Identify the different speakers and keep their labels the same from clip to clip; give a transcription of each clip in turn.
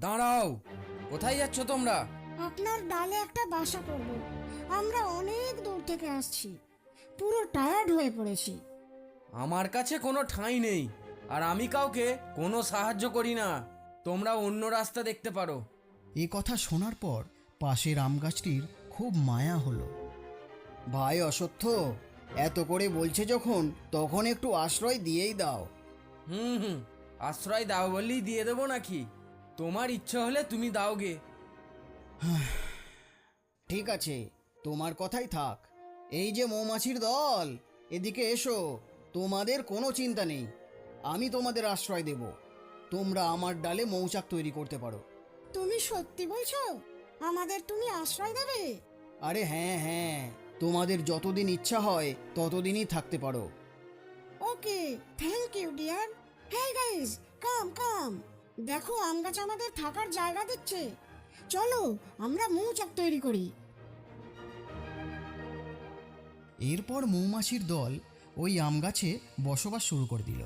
Speaker 1: দাঁড়াও, কোথায় যাচ্ছ তোমরা?
Speaker 2: আপনার ডালে একটা বাসা করব। আমরা অনেক দূর থেকে আসছি, পুরো টায়ার্ড হয়ে পড়েছি।
Speaker 1: আমার কাছে কোনো ঠাঁই নেই, আর আমি কাউকে কোনো সাহায্য করি না। তোমরা অন্য রাস্তা দেখতে পারো।
Speaker 3: এ কথা শোনার পর পাশের আম গাছটির খুব মায়া হলো। ভাই অশ্বত্থ, এত করে বলছে যখন, তখন একটু আশ্রয় দিয়েই দাও।
Speaker 1: হুম, আশ্রয় দাও বললেই দিয়ে দেবো নাকি? তোমার ইচ্ছে হলে তুমি দাওগে।
Speaker 3: ঠিক আছে, তোমার কথাই থাক। এই যে মৌমাছির দল, এদিকে এসো। তোমাদের কোনো চিন্তা নেই, আমি তোমাদের আশ্রয় দেব। তোমরা আমার ডালে মৌচাক তৈরি করতে পারো।
Speaker 2: তুমি সত্যি বলছো? আমাদের তুমি আশ্রয় দেবে?
Speaker 3: আরে হ্যাঁ হ্যাঁ, তোমাদের যতদিন ইচ্ছা হয় ততদিনই থাকতে পারো।
Speaker 2: Okay, thank you dear. Hey guys, come come. দেখো, আম গাছ আমাদের থাকার জায়গা দিচ্ছে। চলো আমরা মৌচাক তৈরি করি।
Speaker 3: এরপর মৌমাছির দল ওই আম গাছে বসবাস শুরু করে দিল।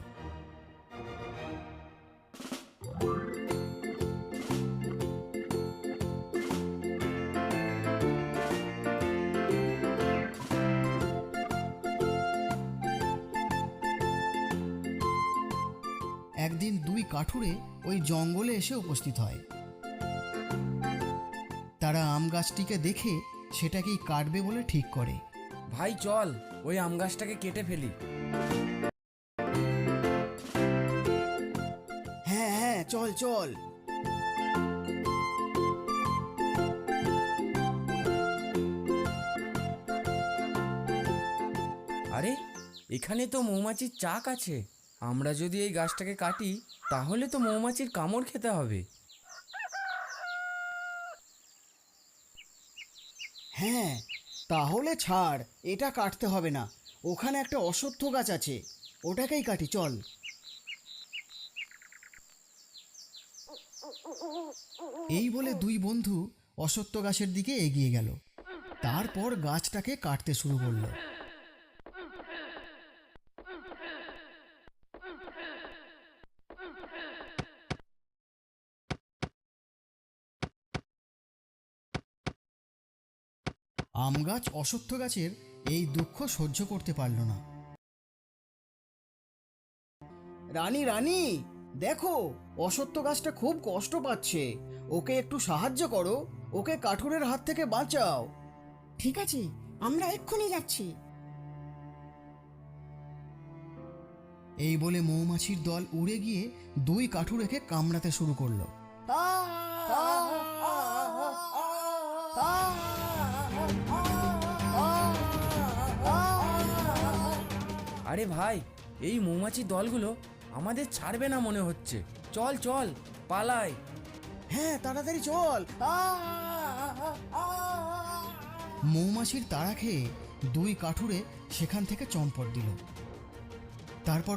Speaker 3: একদিন দুই কাঠুরে ওই জঙ্গলে এসে উপস্থিত হয়। তারা আম গাছটিকে দেখে সেটাকেই কাটবে বলে ঠিক করে।
Speaker 1: ভাই চল, ওই আম গাছটাকে কেটে ফেলি।
Speaker 3: হ্যাঁ হ্যাঁ, চল চল।
Speaker 1: আরে, এখানে তো মৌমাছির চাক আছে। আমরা যদি এই গাছটাকে কাটি, তাহলে তো মৌমাছির কামড় খেতে হবে।
Speaker 3: হ্যাঁ, তাহলে ছাড়, এটা কাটতে হবে না। ওখানে একটা অশ্বত্থ গাছ আছে, ওটাকেই কাটি, চল। এই বলে দুই বন্ধু অশ্বত্থ গাছের দিকে এগিয়ে গেল। তারপর গাছটাকে কাটতে শুরু করলো। আম গাছ অশ্বত্থ গাছের এই দুঃখ সহ্য করতে পারল না। রানী রানী, দেখো, অশ্বত্থ গাছটা খুব কষ্ট পাচ্ছে। ওকে একটু সাহায্য করো, ওকে কাঠুরের হাত থেকে বাঁচাও।
Speaker 2: ঠিক আছে, আমরা এক্ষুনি যাচ্ছি।
Speaker 3: এই বলে মৌমাছির দল উড়ে গিয়ে দুই কাঠুরেকে কামড়াতে শুরু করলো।
Speaker 1: আরে ভাই, এই মৌমাছির দলগুলো আমাদের ছাড়বে না মনে হচ্ছে। চল চল, পালাই।
Speaker 3: হ্যাঁ, তাড়াতাড়ি চল। মৌমাছির তাড়া খেয়ে দুই কাঠুরে সেখান থেকে চম্পট দিল। তারপর